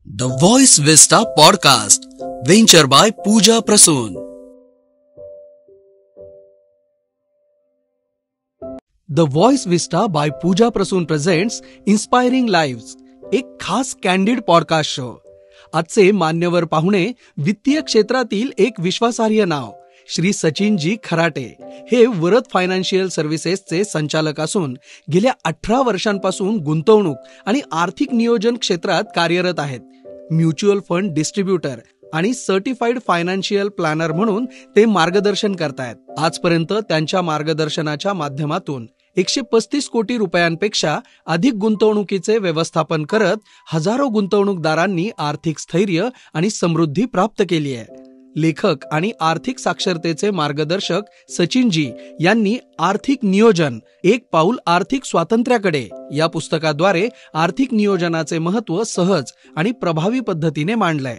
The Voice Vista Podcast, venture by Pooja Prasoon. The Voice Vista by Pooja Prasoon presents Inspiring Lives, एक खास candid podcast show. आजचे मान्यवर पाहुणे वित्तीय क्षेत्रातील एक विश्वासार्ह नाव श्री सचिनजी खराटे. हे वरद फायनान्शियल सर्व्हिसेसचे संचालक असून गेल्या 18 वर्षांपासून गुंतवणूक आणि आर्थिक नियोजन क्षेत्रात कार्यरत आहेत. म्युच्युअल फंड डिस्ट्रीब्युटर आणि सर्टिफाईड फायनान्शियल प्लॅनर म्हणून ते मार्गदर्शन करतायत. आजपर्यंत त्यांच्या मार्गदर्शनाच्या माध्यमातून 135 कोटी रुपयांपेक्षा अधिक गुंतवणुकीचे व्यवस्थापन करत हजारो गुंतवणूकदारांनी आर्थिक स्थैर्य आणि समृद्धी प्राप्त केली आहे. लेखक आणि आर्थिक साक्षरतेचे मार्गदर्शक सचिनजी यांनी आर्थिक नियोजन, एक पाऊल आर्थिक स्वातंत्र्याकडे या पुस्तकाद्वारे आर्थिक नियोजनाचे महत्त्व सहज आणि प्रभावी पद्धतीने मांडलंय.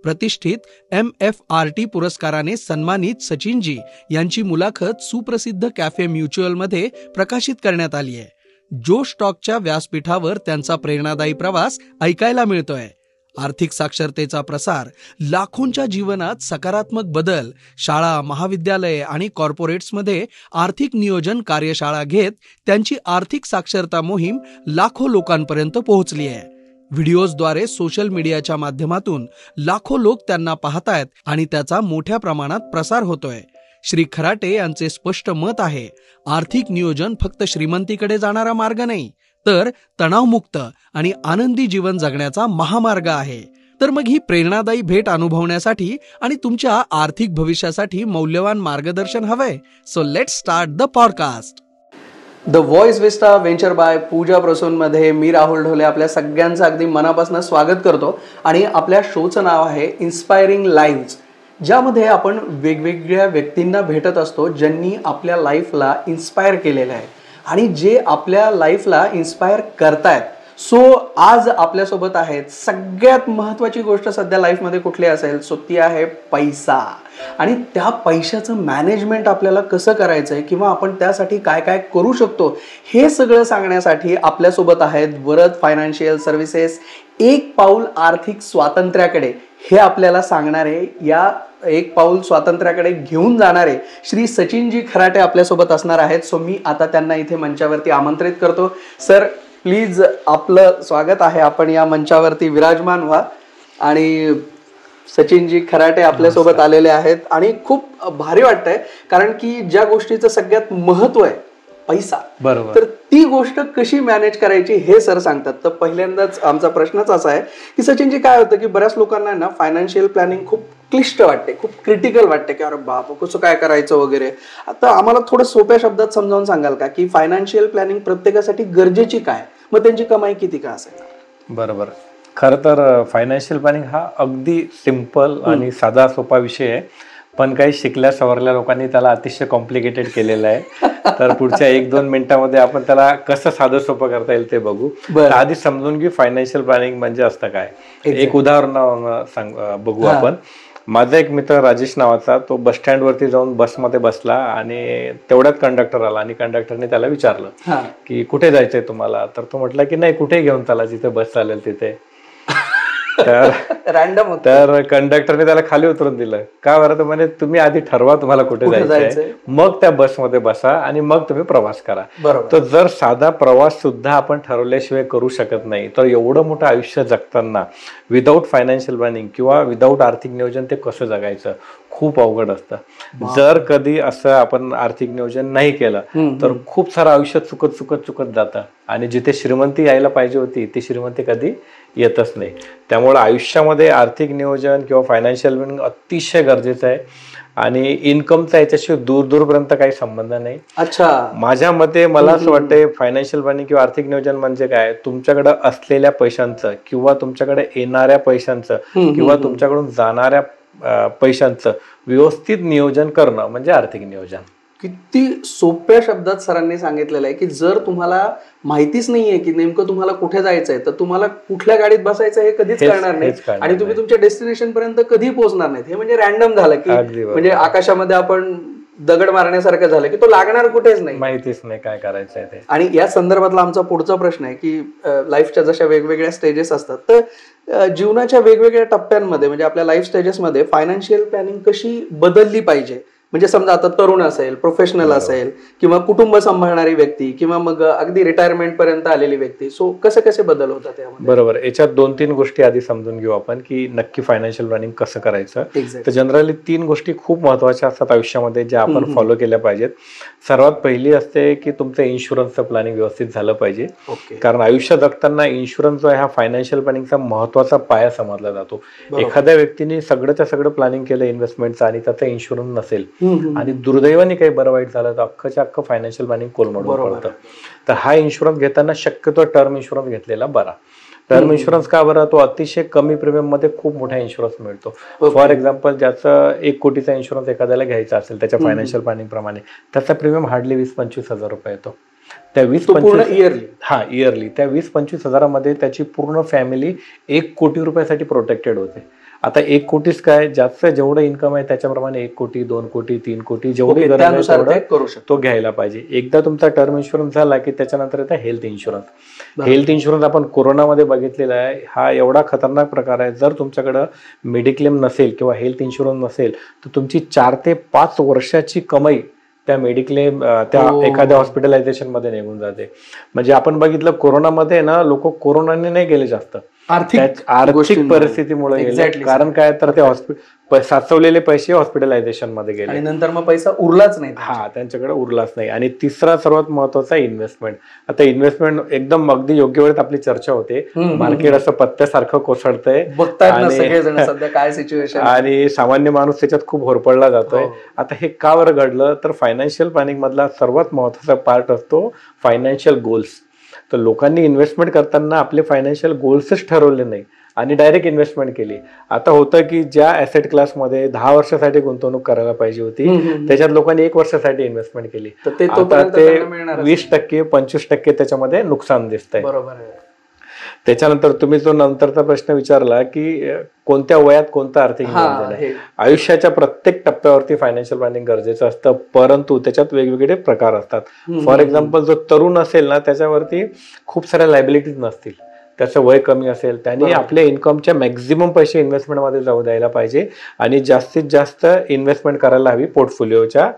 प्रतिष्ठित MFRT पुरस्काराने सन्मानित सचिनजी यांची मुलाखत सुप्रसिद्ध कॅफे म्युच्युअलमध्ये प्रकाशित करण्यात आली आहे. जो स्टॉकच्या व्यासपीठावर त्यांचा प्रेरणादायी प्रवास ऐकायला मिळतोय. आर्थिक साक्षरतेचा प्रसार, लाखोंच्या जीवनात सकारात्मक बदल, शाळा, महाविद्यालये आणि कॉर्पोरेट्समध्ये आर्थिक नियोजन कार्यशाळा घेत त्यांची आर्थिक साक्षरता मोहीम लाखो लोकांपर्यंत पोहोचली आहे. व्हिडिओजद्वारे सोशल मीडियाच्या माध्यमातून लाखो लोक त्यांना पाहतायत आणि त्याचा मोठ्या प्रमाणात प्रसार होतोय. श्री खराटे यांचे स्पष्ट मत आहे, आर्थिक नियोजन फक्त श्रीमंतीकडे जाणारा मार्ग नाही, तर तणावमुक्त आणि आनंदी जीवन जगण्याचा महामार्ग आहे. तर मग ही प्रेरणादायी भेट अनुभवण्यासाठी आणि तुमच्या आर्थिक भविष्यासाठी मौल्यवान मार्गदर्शन हवंय? So let's start the podcast. The voice vista venture by Pooja Prasoon मध्ये मी राहुल ढोले आपल्या सगळ्यांचं अगदी मनापासून स्वागत करतो. आणि आपल्या शोचं नाव आहे इन्स्पायरिंग लाईव्ह, ज्यामध्ये आपण वेगवेगळ्या व्यक्तींना भेटत असतो ज्यांनी आपल्या लाईफला इन्स्पायर केलेलं आहे आणि जे आपल्या लाईफला इन्स्पायर करतायत. सो आज आपल्यासोबत आहेत. सगळ्यात महत्त्वाची गोष्ट सध्या लाईफमध्ये कुठली असेल, सो ती आहे पैसा. आणि त्या पैशाचं मॅनेजमेंट आपल्याला कसं करायचं आहे किंवा आपण त्यासाठी काय काय करू शकतो, हे सगळं सांगण्यासाठी आपल्यासोबत आहेत वरद फायनान्शियल सर्व्हिसेस, एक पाऊल आर्थिक स्वातंत्र्याकडे हे आपल्याला सांगणारे, या एक पाऊल स्वातंत्र्याकडे घेऊन जाणारे श्री सचिनजी खराटे आपल्यासोबत असणार आहेत. सो मी आता त्यांना इथे मंचावरती आमंत्रित करतो. सर, प्लीज आपलं स्वागत आहे. आपण या मंचावरती विराजमान व्हा. आणि सचिनजी खराटे आपल्यासोबत आलेले आहेत आणि खूप भारी वाटतंय, कारण की ज्या गोष्टीचं सगळ्यात महत्व आहे पैसा, बरोबर, तर ती गोष्ट कशी मॅनेज करायची हे सर सांगतात. तर पहिल्यांदाच आमचा प्रश्नच असा आहे की सचिनजी, काय होतं की बऱ्याच लोकांना ना फायनान्शियल प्लॅनिंग खूप क्लिष्ट वाटते, खूप क्रिटिकल वाटते की अरे बाप, कसं काय करायचं वगैरे. आता आम्हाला थोडं सोप्या शब्दात समजावून सांगाल का की फायनान्शियल प्लॅनिंग प्रत्येकासाठी गरजेची काय, मग त्यांची कमाई किती का असेल? बरोबर. खरं तर फायनान्शियल प्लॅनिंग हा अगदी सिंपल आणि साधा सोपा विषय आहे, पण काही शिकल्या सवरल्या लोकांनी त्याला अतिशय कॉम्प्लिकेटेड केलेलं आहे. तर पुढच्या 1-2 मिनिटांमध्ये आपण त्याला कसं साधं सोपं करता येईल ते बघू. आधी समजून घेऊ फायनान्शियल प्लॅनिंग म्हणजे असतं काय. एक उदाहरण बघू आपण. माझा एक मित्र राजेश नावाचा, तो बस स्टँड वरती जाऊन बसमध्ये बसला आणि तेवढ्यात कंडक्टर आला आणि कंडक्टरने त्याला विचारलं की कुठे जायचंय तुम्हाला. तर तो म्हटला की नाही, कुठे घेऊन त्याला, जिथे बस चालेल तिथे. तर कंडक्टरने त्याला खाली उतरून दिलं. का बरं? तर म्हणजे तुम्ही आधी ठरवा तुम्हाला कुठे जायचंय, मग त्या बसमध्ये बसा आणि मग तुम्ही प्रवास करा. तर जर साधा प्रवास सुद्धा आपण ठरवल्याशिवाय करू शकत नाही, तर एवढं मोठं आयुष्य जगताना विदाऊट फायनान्शियल प्लॅनिंग किंवा विदाऊट आर्थिक नियोजन ते कसं जगायचं, खूप अवघड असतं. जर कधी असं आपण आर्थिक नियोजन नाही केलं तर खूप सारं आयुष्य चुकत चुकत चुकत जातं आणि जिथे श्रीमंती यायला पाहिजे होती ती श्रीमंती कधी येतच नाही. त्यामुळे आयुष्यामध्ये आर्थिक नियोजन किंवा फायनान्शियल प्लॅनिंग अतिशय गरजेचं आहे. आणि इन्कमचा याच्याशी दूरपर्यंत काही संबंध नाही. अच्छा, माझ्या मते मला असं वाटतंय फायनान्शियल प्लॅनिंग किंवा आर्थिक नियोजन म्हणजे काय, तुमच्याकडे असलेल्या पैशांचं किंवा तुमच्याकडे येणाऱ्या पैशांचं किंवा तुमच्याकडून जाणाऱ्या पैशांचं व्यवस्थित नियोजन करणं म्हणजे आर्थिक नियोजन. किती सोप्या शब्दात सरांनी सांगितलेलं आहे की जर तुम्हाला माहितीच नाहीये की नेमकं तुम्हाला कुठे जायचंय, तर तुम्हाला कुठल्या गाडीत बसायचं हे कधीच कळणार नाही आणि तुम्ही तुमच्या डेस्टिनेशन पर्यंत कधी पोहोचणार नाहीत. हे म्हणजे रॅन्डम झालं की म्हणजे आकाशामध्ये आपण दगड मारण्यासारखं झालं की तो लागणार कुठेच नाही, माहितीच नाही काय करायचं आहे ते. आणि या संदर्भातला आमचा पुढचा प्रश्न आहे की लाईफच्या जशा वेगवेगळ्या स्टेजेस असतात, तर जीवनाच्या वेगवेगळ्या टप्प्यांमध्ये म्हणजे आपल्या लाईफ स्टेजेसमध्ये फायनान्शियल प्लॅनिंग कशी बदलली पाहिजे? म्हणजे समजा आता तरुण असेल, प्रोफेशनल असेल, किंवा कुटुंब सांभाळणारी व्यक्ती, किंवा मग अगदी रिटायरमेंट पर्यंत आलेली व्यक्ती, सो कसे बदल होतात त्यामध्ये? बरोबर. याच्यात 2-3 गोष्टी आधी समजून घेऊ आपण की नक्की फायनान्शियल प्लॅनिंग कसं करायचं. तर जनरली 3 गोष्टी खूप महत्वाच्या असतात आयुष्यामध्ये ज्या आपण फॉलो केल्या पाहिजेत. सर्वात पहिली असते की तुमचं इन्शुरन्सचं प्लॅनिंग व्यवस्थित झालं पाहिजे. कारण आयुष्य जगताना इन्शुरन्स जो आहे हा फायनान्शियल प्लॅनिंगचा महत्वाचा पाया समजला जातो. एखाद्या व्यक्तीने सगळंच्या सगळं प्लॅनिंग केलं इन्व्हेस्टमेंटचं आणि त्याचा इन्शुरन्स नसेल आणि दुर्दैवाने काही बरं वाईट झालं तर अख्खच्या अख्खं फायनान्शियल प्लॅनिंग कोलमडून पडतं. तर हा इन्शुरन्स घेताना शक्यतो टर्म इन्शुरन्स घेतलेला बरा. टर्म इन्शुरन्स का बरा? तो अतिशय कमी प्रीमियम मध्ये खूप मोठा इन्शुरन्स मिळतो. फॉर एक्झाम्पल, ज्याचं 1 कोटीचा इन्शुरन्स एखाद्याला घ्यायचा असेल त्याच्या फायनान्शियल प्लॅनिंग प्रमाणे, त्याचा प्रीमियम हार्डली 20-25 हजार रुपये येतो. त्या 20-25 इयरली त्या 20-25 हजारामध्ये त्याची पूर्ण फॅमिली 1 कोटी रुपयासाठी प्रोटेक्टेड होते. आता 1 कोटीच काय, जास्त जेवढं इन्कम आहे त्याच्याप्रमाणे 1 कोटी, 2 कोटी, 3 कोटी जेवढी गरज आहे तेवढं तो घ्यायला पाहिजे. एकदा तुमचा टर्म इन्शुरन्स झाला की त्याच्यानंतर येतं हेल्थ इन्शुरन्स. हेल्थ इन्शुरन्स आपण कोरोनामध्ये बघितलेला आहे. हा एवढा खतरनाक प्रकार आहे. जर तुमच्याकडं मेडिक्लेम नसेल किंवा हेल्थ इन्शुरन्स नसेल तर तुमची 4 ते 5 वर्षाची कमाई त्या मेडिक्लेम त्या एखाद्या हॉस्पिटलायझेशन मध्ये निघून जाते. म्हणजे आपण बघितलं कोरोनामध्ये ना, लोक कोरोनाने नाही गेले जास्त, आर्थिक परिस्थितीमुळे गेले. कारण काय, तर ते साचवलेले पैसे हॉस्पिटलायझेशन मध्ये गेले आणि नंतर मग पैसा उरलाच नाही. त्यांच्याकडे उरलाच नाही. आणि तिसरा सर्वात महत्वाचा इन्व्हेस्टमेंट. आता इन्व्हेस्टमेंट एकदम अगदी योग्य वेळेत आपली चर्चा होते. मार्केट असं पत्त्यासारखं कोसळतंय काय सिच्युएशन, आणि सामान्य माणूस त्याच्यात खूप होरपळला जातोय. आता हे का बरं घडलं? तर फायनान्शियल प्लॅनिंग मधला सर्वात महत्वाचा पार्ट असतो फायनान्शियल गोल्स. तर लोकांनी इन्व्हेस्टमेंट करताना आपले फायनान्शियल गोल्सच ठरवले नाही आणि डायरेक्ट इन्व्हेस्टमेंट केली. आता होतं की ज्या ऍसेट क्लासमध्ये 10 वर्षासाठी गुंतवणूक करायला पाहिजे होती त्याच्यात लोकांनी 1 वर्षासाठी इन्व्हेस्टमेंट केली. आता ते 20%, 25% त्याच्यामध्ये नुकसान दिसतंय. त्याच्यानंतर तुम्ही जो नंतरचा प्रश्न विचारला की कोणत्या वयात कोणतं आर्थिक नियोजन आहे, आयुष्याच्या प्रत्येक टप्प्यावरती फायनान्शियल प्लॅनिंग गरजेचं असतं, परंतु त्याच्यात वेगवेगळे प्रकार असतात. फॉर एक्झाम्पल, जो तरुण असेल ना त्याच्यावरती खूप साऱ्या लायबिलिटीज नसतील, त्याचं वय कमी असेल, त्यांनी आपल्या इन्कमच्या मॅक्झिमम पैसे इन्व्हेस्टमेंटमध्ये जाऊ द्यायला पाहिजे आणि जास्तीत जास्त इन्व्हेस्टमेंट करायला हवी पोर्टफोलिओच्या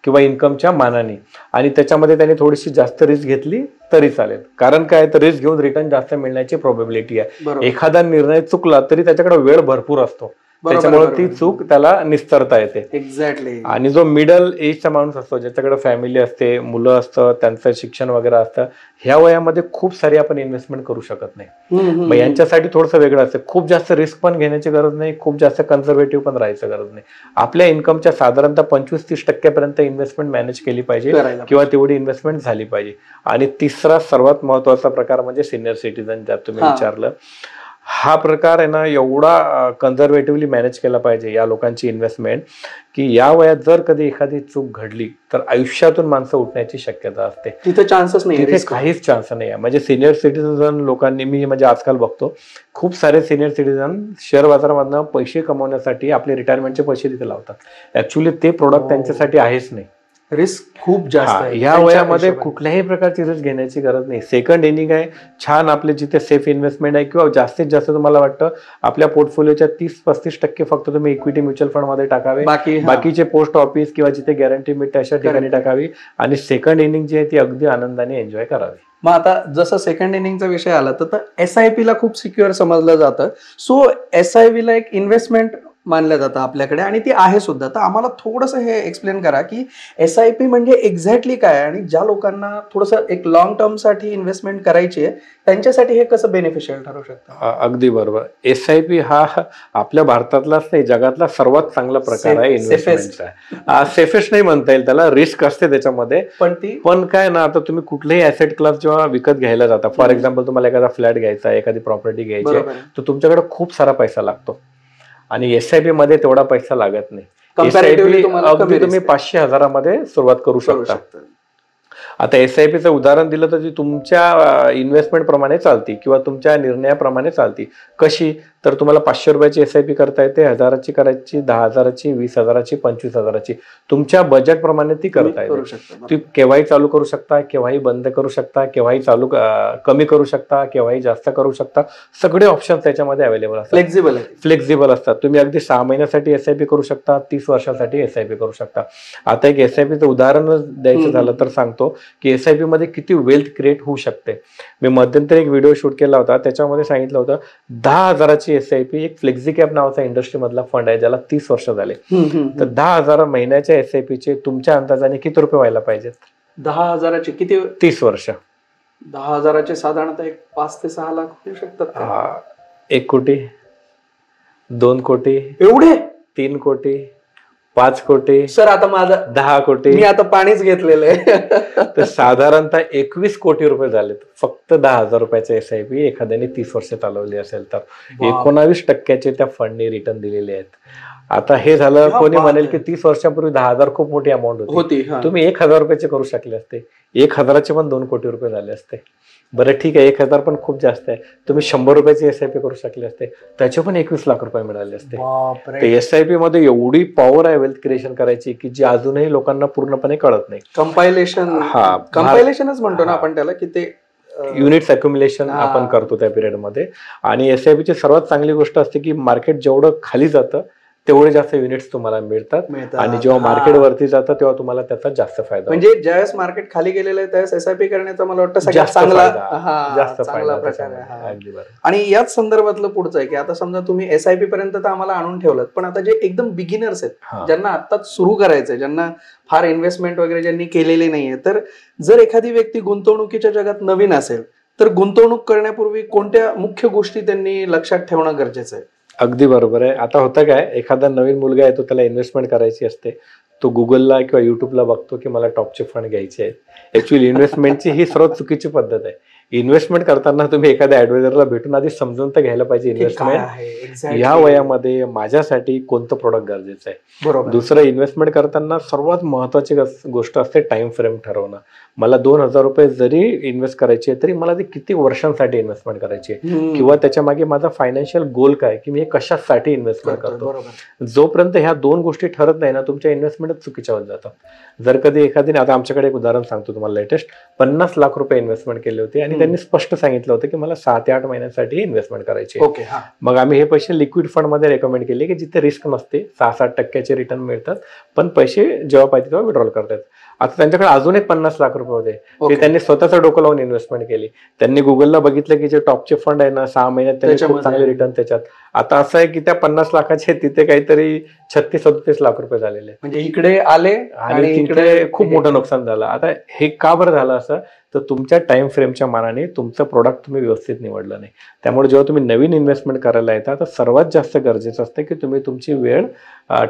किंवा इन्कमच्या मानाने. आणि त्याच्यामध्ये त्यांनी थोडीशी जास्त रिस्क घेतली तरी चालेल. कारण काय, तर रिस्क घेऊन रिटर्न जास्त मिळण्याची प्रोबेबिलिटी आहे. एखादा निर्णय चुकला तरी त्याच्याकडे वेळ भरपूर असतो, त्याच्यामुळे ती चूक त्याला निस्तरता येते. एक्झॅक्टली. आणि जो मिडल एजचा माणूस असतो, ज्याच्याकडे फॅमिली असते, मुलं असतं, त्यांचं शिक्षण वगैरे असतं, ह्या वयामध्ये खूप सारी आपण इन्व्हेस्टमेंट करू शकत नाही. मग यांच्यासाठी थोडंसं वेगळं असतं. खूप जास्त रिस्क पण घेण्याची गरज नाही, खूप जास्त कन्झर्वेटिव्ह पण राहायचं गरज नाही. आपल्या इन्कमच्या साधारणतः 25-30% इन्व्हेस्टमेंट मॅनेज केली पाहिजे किंवा तेवढी इन्व्हेस्टमेंट झाली पाहिजे. आणि तिसरा सर्वात महत्वाचा प्रकार म्हणजे सिनियर सिटीजन, ज्यात तुम्ही विचारलं. हा प्रकार आहे ना, एवढा कन्झर्वेटिव्हली मॅनेज केला पाहिजे या लोकांची इन्व्हेस्टमेंट की या वयात जर कधी एखादी चूक घडली तर आयुष्यातून माणसं उठण्याची शक्यता असते. तिथे चान्सच नाही, तिथे काहीच चान्स नाही आहे. म्हणजे सिनियर सिटीजन लोकांनी, मी म्हणजे आजकाल बघतो खूप सारे सिनियर सिटीजन शेअर बाजारामधनं पैसे कमवण्यासाठी आपले रिटायरमेंटचे पैसे तिथे लावतात. ऍक्च्युली ते प्रोडक्ट त्यांच्यासाठी आहेच नाही. रिस्क खूप जास्त आहे. या वयामध्ये कुठल्याही प्रकारची रिस्क घेण्याची गरज नाही. सेकंड इनिंग आहे छान, आपले जिथे सेफ इन्व्हेस्टमेंट आहे किंवा जास्तीत जास्त तुम्हाला वाटतं आपल्या पोर्टफोलिओच्या 30-35% फक्त तुम्ही इक्विटी म्युच्युअल फंड मध्ये टाकावे, बाकीचे पोस्ट ऑफिस किंवा जिथे गॅरंटी मिळते अशा ठिकाणी टाकावी आणि सेकंड इनिंग जी आहे ती अगदी आनंदाने एन्जॉय करावी. मग आता जसं सेकंड इनिंगचा विषय आला तर SIP ला खूप सिक्युअर समजलं जातं. सो SIP ला एक इन्व्हेस्टमेंट मानलं जातं आपल्याकडे आणि ती आहे सुद्धा. तर आम्हाला थोडंसं हे एक्सप्लेन करा की SIP म्हणजे एक्झॅक्टली काय, आणि ज्या लोकांना थोडंसं एक लॉंग टर्म साठी इन्व्हेस्टमेंट करायची आहे त्यांच्यासाठी हे कसं बेनिफिशियल ठरू शकतं. अगदी बरोबर. SIP हा आपल्या भारतातलाच नाही, जगातला सर्वात चांगला प्रकार आहे इन्व्हेस्टमेंटचा. सेफेस्ट नाही म्हणता येईल त्याला, रिस्क असते त्याच्यामध्ये, पण काय ना, आता तुम्ही कुठलेही ऍसेट क्लास जेव्हा विकत घ्यायला जाता, फॉर एक्झाम्पल तुम्हाला एखादा फ्लॅट घ्यायचा आहे, एखादी प्रॉपर्टी घ्यायची आहे, तर तुमच्याकडे खूप सारा पैसा लागतो आणि SIP मध्ये तेवढा पैसा लागत नाही. अगदी तुम्ही 500,000 सुरुवात करू शकता. आता SIPचं उदाहरण दिलं तर ती तुमच्या इन्व्हेस्टमेंट प्रमाणे चालती किंवा तुमच्या निर्णयाप्रमाणे चालती. कशी, तर तुम्हाला 500 रुपयाची SIP करता येते, 1000ची करायची, 10,000ची, 20,000ची, 25,000ची, तुमच्या बजेट प्रमाणे ती करता येते. ती केव्हाही चालू करू शकता, केव्हाही बंद करू शकता, केव्हाही चालू कमी करू शकता, केव्हाही जास्त करू शकता. सगळे ऑप्शन त्याच्यामध्ये अवेलेबल असतात, फ्लेक्झिबल असतात. तुम्ही अगदी 6 महिन्यासाठी SIP करू शकता, 30 वर्षासाठी SIP करू शकता. आता एक SIPचं उदाहरण द्यायचं झालं तर सांगतो की SIP मध्ये किती वेल्थ क्रिएट होऊ शकते. मी मध्यंतरी एक व्हिडिओ शूट केला होता, त्याच्यामध्ये सांगितलं होतं 10,000ची SIP एक फ्लेक्झिकॅप नावाचा इंडस्ट्री मधला फंड आहे, ज्याला 30 वर्ष झाले. तर 10,000 महिन्याच्या SIPचे तुमच्या अंदाजाने किती रुपये व्हायला पाहिजेत? 10,000चे किती? 30 वर्ष. 10,000चे साधारणतः 5 ते 6 लाख होऊ शकतात. 1 कोटी, 2 कोटी, एवढे? 3 कोटी, 5 कोटी. सर आता माझा 10 कोटी. मी आता पाणीच घेतलेलं आहे. तर साधारणतः 21 कोटी रुपये झालेत फक्त 10,000 रुपयाचे SIP एखाद्याने 30 वर्ष चालवली असेल तर. 19% त्या फंडने रिटर्न दिलेले आहेत. आता हे झालं, कोणी म्हणेल की 30 वर्षापूर्वी 10,000 खूप मोठी अमाऊंट होती. तुम्ही 1,000 रुपयाचे करू शकले असते, 1,000चे पण 2 कोटी रुपये झाले असते. बरं ठीक आहे, 1,000 पण खूप जास्त आहे. तुम्ही 100 रुपयाची SIP करू शकले असते, त्याचे पण 21 लाख रुपये मिळाले असते. SIP मध्ये एवढी पॉवर आहे वेल्थ क्रिएशन करायची की जी अजूनही लोकांना पूर्णपणे कळत नाही. कंपायलेशनच म्हणतो ना आपण त्याला, की ते युनिट्स अक्युम्युलेशन आपण करतो त्या पिरियडमध्ये. आणि SIPची सर्वात चांगली गोष्ट असते की मार्केट जेवढं खाली जातं तेवढे जास्त युनिट्स तुम्हाला मिळतात आणि जेव्हा मार्केट वरती जातं तेव्हा तुम्हाला त्याचा जास्त फायदा. म्हणजे ज्यावेळेस मार्केट खाली गेलेलं आहे त्यावेळेस SIP करण्याचा मला वाटतं सगळ्यात चांगला प्रकार आहे. आणि याच संदर्भातलं पुढचं आहे की आता समजा तुम्ही SIP पर्यंत तर आम्हाला आणून ठेवलं, पण आता जे एकदम बिगिनर्स आहेत, ज्यांना आत्ताच सुरू करायचंय, ज्यांना फार इन्व्हेस्टमेंट वगैरे ज्यांनी केलेली नाहीये, तर जर एखादी व्यक्ती गुंतवणुकीच्या जगात नवीन असेल तर गुंतवणूक करण्यापूर्वी कोणत्या मुख्य गोष्टी त्यांनी लक्षात ठेवणं गरजेचं आहे? अगदी बरोबर आहे. आता होतं काय, एखादा नवीन मुलगा आहे, तो त्याला इन्व्हेस्टमेंट करायची असते, तो गुगलला किंवा युट्यूबला बघतो की मला टॉपचे फंड घ्यायचे आहेत. ऍक्च्युअली इन्व्हेस्टमेंटची ही सर्वात चुकीची पद्धत आहे. इन्व्हेस्टमेंट करताना तुम्ही एखाद्या ऍडवायझरला भेटून आधी समजून तर घ्यायला पाहिजे इन्व्हेस्टमेंट या वयामध्ये माझ्यासाठी कोणतं प्रोडक्ट गरजेचं आहे. बरोबर. दुसरं, इन्व्हेस्टमेंट करताना सर्वात महत्वाची गोष्ट असते टाइम फ्रेम ठरवणं. मला 2,000 रुपये जरी इन्व्हेस्ट करायचे तरी मला ते किती वर्षांसाठी इन्व्हेस्टमेंट करायची आहे, किंवा त्याच्या मागे माझा फायनान्शियल गोल काय, की मी हे कशासाठी इन्व्हेस्टमेंट करतो. जोपर्यंत ह्या 2 गोष्टी ठरत नाही ना, तुमच्या इन्व्हेस्टमेंट चुकीच्या होत जातात. जर कधी एखादीने, आता आमच्याकडे एक उदाहरण सांगतो तुम्हाला लेटेस्ट, 50 लाख रुपये इन्व्हेस्टमेंट केले होते आणि त्यांनी स्पष्ट सांगितलं होतं की मला 7 ते 8 महिन्यासाठी इन्व्हेस्टमेंट करायची. मग आम्ही हे पैसे लिक्विड फंड मध्ये रेकमेंड केले की जिथे रिस्क नसते, 6-7% रिटर्न मिळतात, पण पैसे जेव्हा पाहिजे तेव्हा विड्रॉल करतात. आता त्यांच्याकडे अजून एक 50 लाख रुपये होते, ते त्यांनी स्वतःचं डोकं लावून इन्व्हेस्टमेंट केली. त्यांनी गुगलला बघितलं की जे टॉपचे फंड आहे ना, 6 महिन्यात त्यांनी खूप चांगले रिटर्न त्याच्यात. आता असं आहे की त्या 50 लाखाचे तिथे काहीतरी 36-37 लाख रुपये झालेले, म्हणजे इकडे आले आणि इकडे खूप मोठं नुकसान झालं. आता हे का बरं झालं असं, तर तुमच्या टाइम फ्रेमच्या मानाने तुमचं प्रोडक्ट तुम्ही व्यवस्थित निवडलं नाही. त्यामुळे जेव्हा तुम्ही नवीन इन्व्हेस्टमेंट करायला येता तर सर्वात जास्त गरजेचं असतं की तुम्ही तुमची वेळ,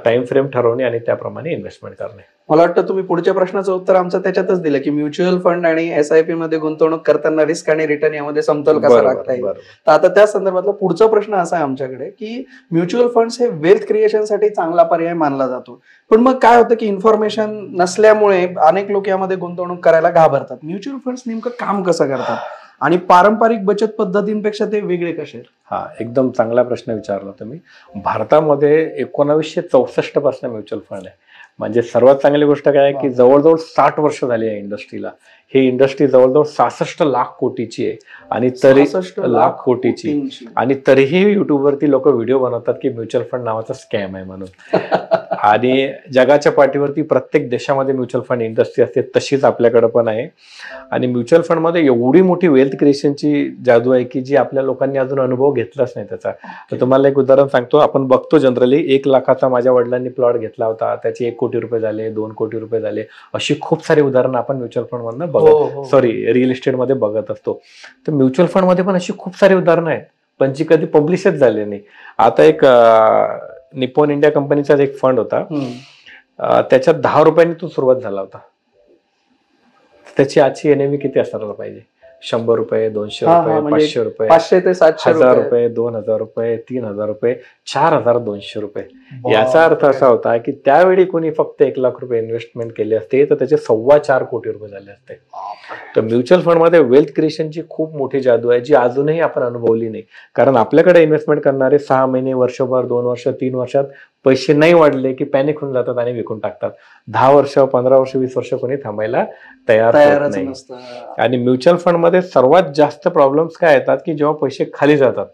टाइम फ्रेम ठरवणे आणि त्याप्रमाणे इन्व्हेस्टमेंट करणे. मला वाटतं तुम्ही पुढच्या प्रश्नाचं उत्तर आमचं त्याच्यातच दिलं की म्युच्युअल फंड आणि SIP मध्ये गुंतवणूक करताना रिस्क आणि रिटर्न यामध्ये समतोल कसा राखता येईल. तर आता त्या संदर्भातला पुढचा प्रश्न असा आहे आमच्याकडे की म्युच्युअल फंड्स हे वेल्थ क्रिएशनसाठी चांगला पर्याय मानला जातो, पण मग काय होतं की इन्फॉर्मेशन नसल्यामुळे अनेक लोक यामध्ये गुंतवणूक करायला घाबरतात. म्युच्युअल फंड्स नेमकं काम कसं करतात आणि पारंपरिक बचत पद्धतींपेक्षा ते वेगळे कसे? एकदम चांगला प्रश्न विचारला तुम्ही. भारतामध्ये 1964 पासून म्युच्युअल फंड आहे. म्हणजे सर्वात चांगली गोष्ट काय आहे की जवळजवळ 60 वर्ष झाली या इंडस्ट्रीला. ही इंडस्ट्री जवळजवळ 66 लाख कोटीची आहे आणि तरी 66 लाख कोटीची, आणि तरीही युट्यूबवरती लोक व्हिडिओ बनवतात की म्युच्युअल फंड नावाचा स्कॅम आहे म्हणून. आणि जगाच्या पाठीवरती प्रत्येक देशामध्ये म्युच्युअल फंड इंडस्ट्री असते, तशीच आपल्याकडे पण आहे. आणि म्युच्युअल फंड मध्ये एवढी मोठी वेल्थ क्रिएशनची जादू आहे की जी आपल्या लोकांनी अजून अनुभव घेतलाच नाही त्याचा. तर तुम्हाला एक उदाहरण सांगतो. आपण बघतो जनरली 1 लाखाचा माझ्या वडिलांनी प्लॉट घेतला होता, त्याचे 1 कोटी रुपये झाले, 2 कोटी रुपये झाले, अशी खूप सारी उदाहरणं आपण म्युच्युअल फंड मधनं रिअल इस्टेट मध्ये बघत असतो. तर म्युच्युअल फंड मध्ये पण अशी खूप सारी उदाहरणं आहेत पण जी कधी पब्लिशच झाले नाही. आता एक निप्पॉन इंडिया कंपनीचा एक फंड होता, त्याच्यात 10 रुपयांनी तो सुरुवात झाला होता. त्याची आजची NAV किती असणार पाहिजे? 100 रुपये, 200 रुपये, 500 रुपये, 500 ते 700 रुपये, 2000 रुपये, 3000 रुपये, 4200 रुपये. याचा अर्थ असा होता की त्यावेळी कोणी फक्त 1 लाख रुपये इन्व्हेस्टमेंट केले असते तर त्याचे 4.25 कोटी रुपये झाले असते. तर म्युच्युअल फंडमध्ये वेल्थ क्रिएशनची खूप मोठी जादू आहे जी अजूनही आपण अनुभवली नाही. कारण आपल्याकडे इन्व्हेस्टमेंट करणारे 6 महिने, वर्षभर, 2 वर्ष, 3 वर्षात पैसे नाही वाढले की पॅनिक होऊन जातात आणि विकून टाकतात. 10 वर्ष, 15 वर्ष, 20 वर्ष कोणी थांबायला तयार होत नाही. आणि म्युच्युअल फंड मध्ये सर्वात जास्त प्रॉब्लेम्स काय येतात की जेव्हा पैसे खाली जातात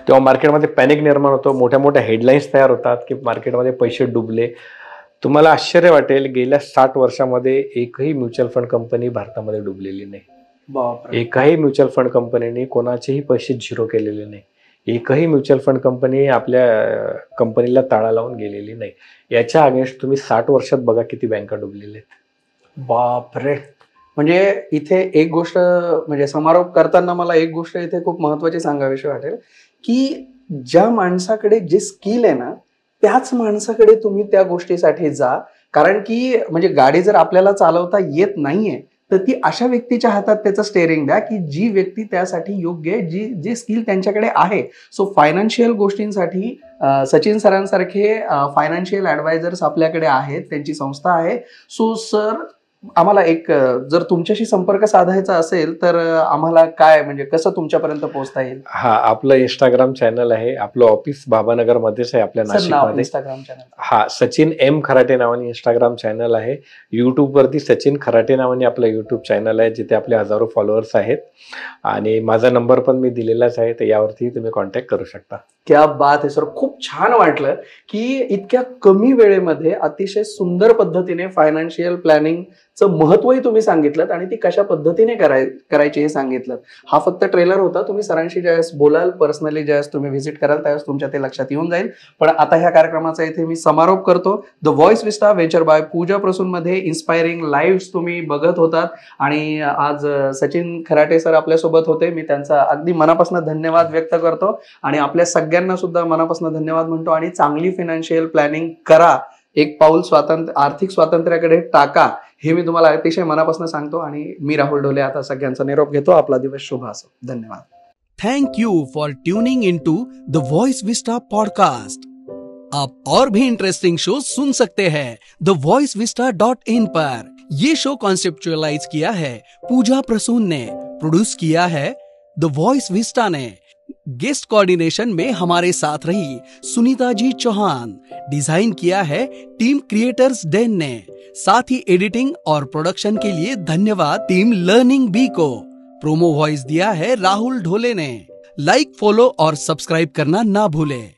तेव्हा मार्केटमध्ये पॅनिक निर्माण होतो. मोठ्या मोठ्या हेडलाईन्स तयार होतात की मार्केटमध्ये पैसे डुबले. तुम्हाला आश्चर्य वाटेल, गेल्या 60 वर्षामध्ये एकही म्युच्युअल फंड कंपनी भारतामध्ये डुबलेली नाही. एकाही म्युच्युअल फंड कंपनीने कोणाचेही पैसे झिरो केलेले नाही. एकही म्युच्युअल फंड कंपनी आपल्या कंपनीला ताळा लावून गेलेली नाही. याच्या अगेन्स्ट तुम्ही 60 वर्षात बघा किती बँका डुबलेल्या आहेत. बापरे. म्हणजे इथे एक गोष्ट, म्हणजे समारोप करताना मला एक गोष्ट इथे खूप महत्वाची सांगावीशी वाटेल की ज्या माणसाकडे जे स्किल आहे ना त्याच माणसाकडे तुम्ही त्या गोष्टीसाठी जा. कारण की म्हणजे गाडी जर आपल्याला चालवता येत नाहीये तर ती अशा व्यक्तीच्या हातात त्याचं स्टेअरिंग द्या की जी व्यक्ती त्यासाठी योग्य आहे, जे स्किल त्यांच्याकडे आहे. सो फायनान्शियल गोष्टींसाठी सचिन सरांसारखे फायनान्शियल ऍडवायझर्स आपल्याकडे आहेत, त्यांची संस्था आहे. सो सर, आम्हाला एक जर तुमच्याशी संपर्क साधायचा असेल तर आम्हाला काय, म्हणजे कसं तुमच्यापर्यंत पोहोचता येईल? हा, आपलं इंस्टाग्राम चॅनल आहे. आपलं ऑफिस बाबानगर मध्येच आहे आपल्या नाशिकमध्ये. इंस्टाग्राम चॅनल हा, सचिन एम खराटे नावाने इंस्टाग्राम चॅनल आहे. युट्यूब वरती सचिन खराटे नावाने आपलं युट्यूब चॅनल आहे जिथे आपले हजारो फॉलोअर्स आहेत. आणि माझा नंबर पण मी दिलेलाच आहे, तर यावरती तुम्ही कॉन्टॅक्ट करू शकता. क्या बात आहे सर. खूप छान वाटलं की इतक्या कमी वेळेमध्ये अतिशय सुंदर पद्धतीने फायनान्शियल प्लॅनिंगचं महत्वही तुम्ही सांगितलं आणि ती कशा पद्धतीने करायची हे सांगितलं. हा फक्त ट्रेलर होता. तुम्ही सरांशी ज्यावेळेस बोलाल, पर्सनली ज्यावेळेस तुम्ही व्हिजिट कराल त्यावेळेस तुमच्या ते लक्षात येऊन जाईल. पण आता ह्या कार्यक्रमाचा इथे मी समारोप करतो. The voice vista venture by Pooja Prasoon मध्ये इन्स्पायरिंग लाईव्ह तुम्ही बघत होतात आणि आज सचिन खराटे सर आपल्यासोबत होते. मी त्यांचा अगदी मनापासून धन्यवाद व्यक्त करतो आणि आपल्या सगळ्यांना सुद्धा मनापासून धन्यवाद म्हणतो. आणि चांगली फायनान्शियल प्लॅनिंग करा, एक पाऊल आर्थिक स्वातंत्र्याकडे टाका, हे मी तुम्हाला अतिशय मनापासून सांगतो. आणि मी राहुल ढोले आता सगळ्यांचा निरोप घेतो. आपला दिवस शुभ असो. धन्यवाद. Thank you for tuning into the voice vista podcast. आप और भी इंटरेस्टिंग शो सुन सकते हैं thevoicevista.in पर. ये शो कॉन्सेप्चुअलाइज किया है पूजा प्रसून ने, प्रोड्यूस किया है द वॉइस विस्टा ने. गेस्ट कोऑर्डिनेशन में हमारे साथ रही सुनीता जी चौहान. डिजाइन किया है टीम क्रिएटर्स डेन ने. साथ ही एडिटिंग और प्रोडक्शन के लिए धन्यवाद टीम लर्निंग बी को. प्रोमो वॉइस दिया है राहुल ढोले ने. लाइक, फॉलो और सब्सक्राइब करना ना भूलें.